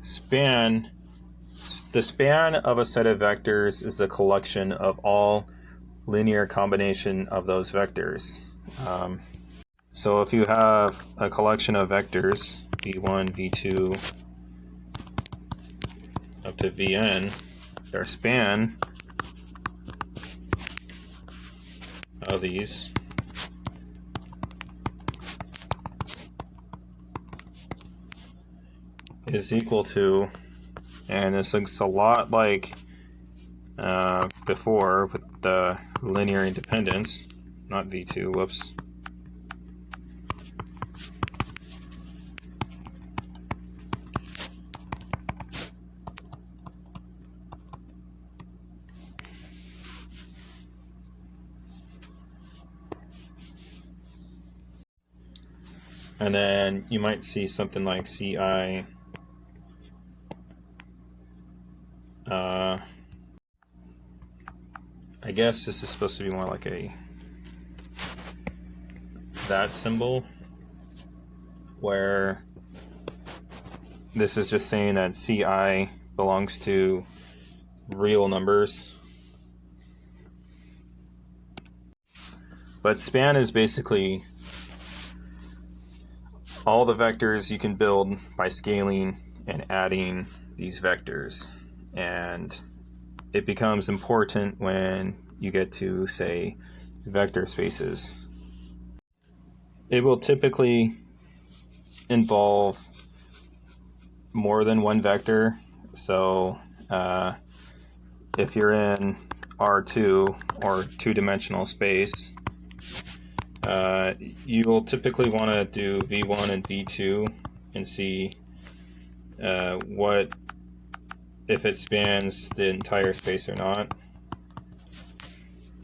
span, the span of a set of vectors is the collection of all linear combination of those vectors. So if you have a collection of vectors, v1, v2, up to vn, their span of these is equal to, and this looks a lot like before with the linear independence, not v2, whoops. And then you might see something like CI I guess this is supposed to be more like that symbol, where this is just saying that CI belongs to real numbers. But span is basically all the vectors you can build by scaling and adding these vectors. And it becomes important when you get to, say, vector spaces. It will typically involve more than one vector. So if you're in R2 or two-dimensional space, you'll typically want to do V1 and V2 and see if it spans the entire space or not.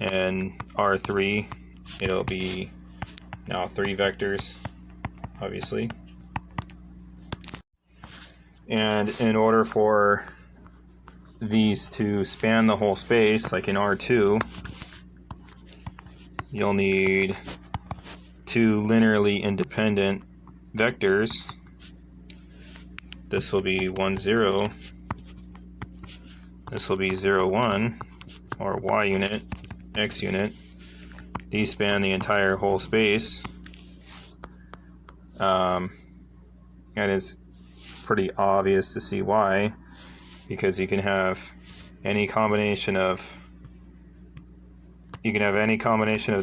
And R3, it'll be now 3 vectors, obviously. And in order for these to span the whole space, like in R2, you'll need 2 linearly independent vectors. This will be 1, 0. This will be 0, 1, or y unit, x unit. These span the entire whole space. And it's pretty obvious to see why, because you can have any combination of this, you can have any combination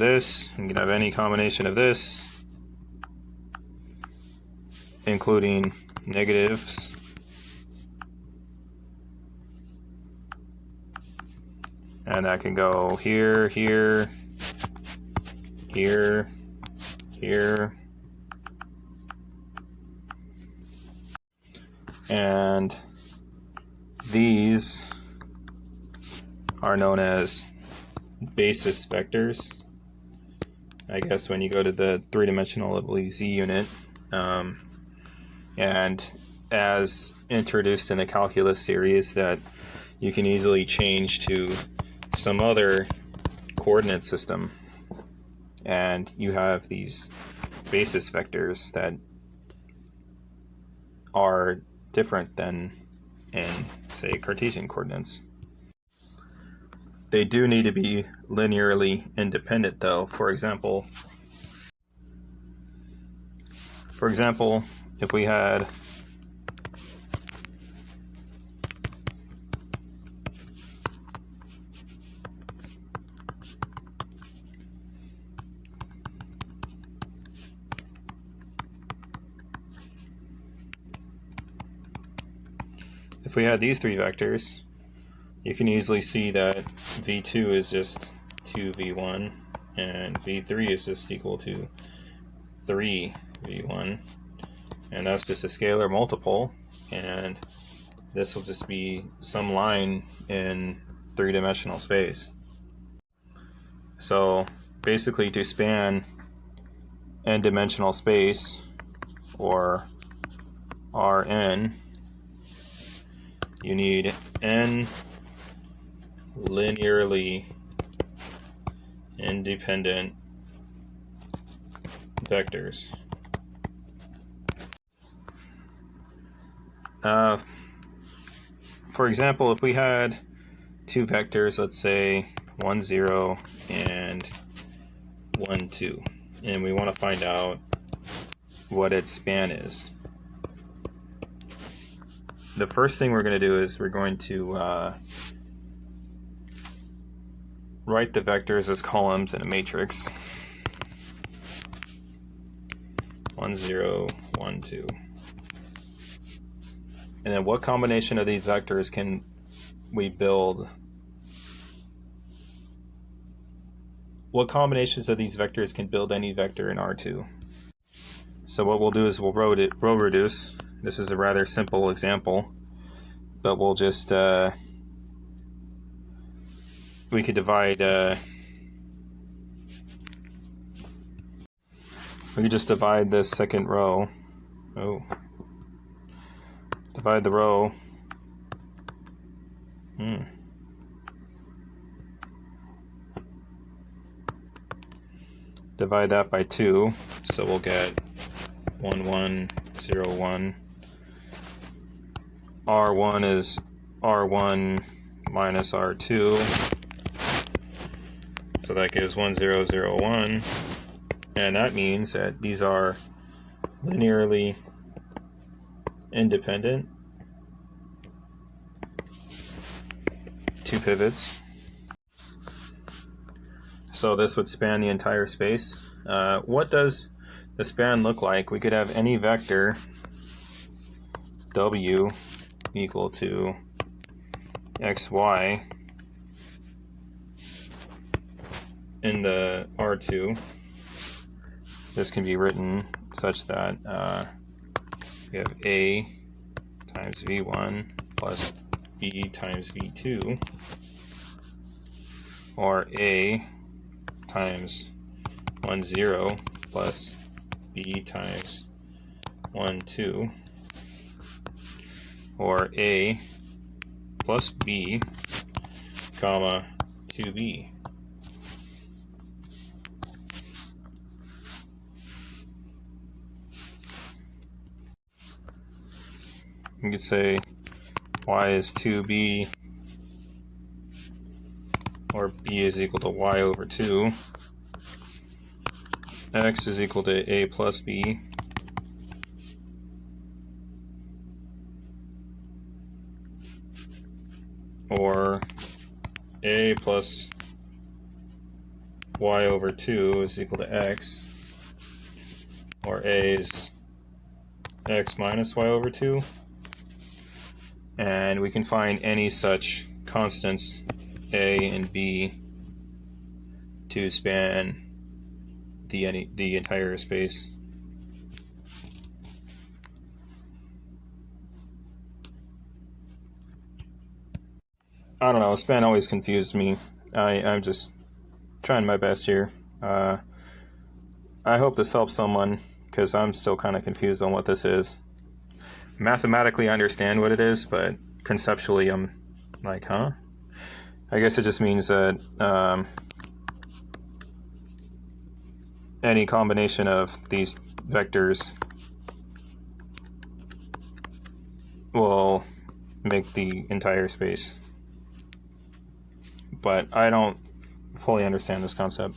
of this, including negatives. And that can go here, here, here, here. And these are known as basis vectors. I guess when you go to the three-dimensional z unit. And as introduced in the calculus series, that you can easily change to some other coordinate system, and you have these basis vectors that are different than in, say, Cartesian coordinates. They do need to be linearly independent, though. For example, if we had these 3 vectors, you can easily see that v2 is just 2v1 and v3 is just equal to 3v1, and that's just a scalar multiple, and this will just be some line in three-dimensional space. So basically, to span n-dimensional space, or Rn, you need n linearly independent vectors. for example, if we had two vectors, let's say 1, 0 and 1, 2, and we want to find out what its span is. The first thing we're going to do is we're going to write the vectors as columns in a matrix. 1, 0, 1, 2. And then what combination of these vectors can we build? What combinations of these vectors can build any vector in R2? So what we'll do is we'll row reduce. This is a rather simple example, but we'll just we could divide we could just divide this second row. Divide the row. Divide that by 2, so we'll get 1, 1, 0, 1. R1 is R1 minus R2, so that gives 1, 0, 0, 1, and that means that these are linearly independent, two pivots. So this would span the entire space. What does the span look like? We could have any vector W equal to xy in the R2. This can be written such that we have A times V1 plus B times V2, or A times 1, 0 plus B times 1, 2, or A plus B, comma 2B. You could say y is 2b, or b is equal to y over 2. X is equal to a plus b. Or a plus y over 2 is equal to x. Or a is x minus y over 2. And we can find any such constants a and b to span the entire space. I don't know, span always confused me. I'm just trying my best here. I hope this helps someone, because I'm still kind of confused on what this is. Mathematically I understand what it is, but conceptually I'm like, huh? I guess it just means that any combination of these vectors will make the entire space. But I don't fully understand this concept.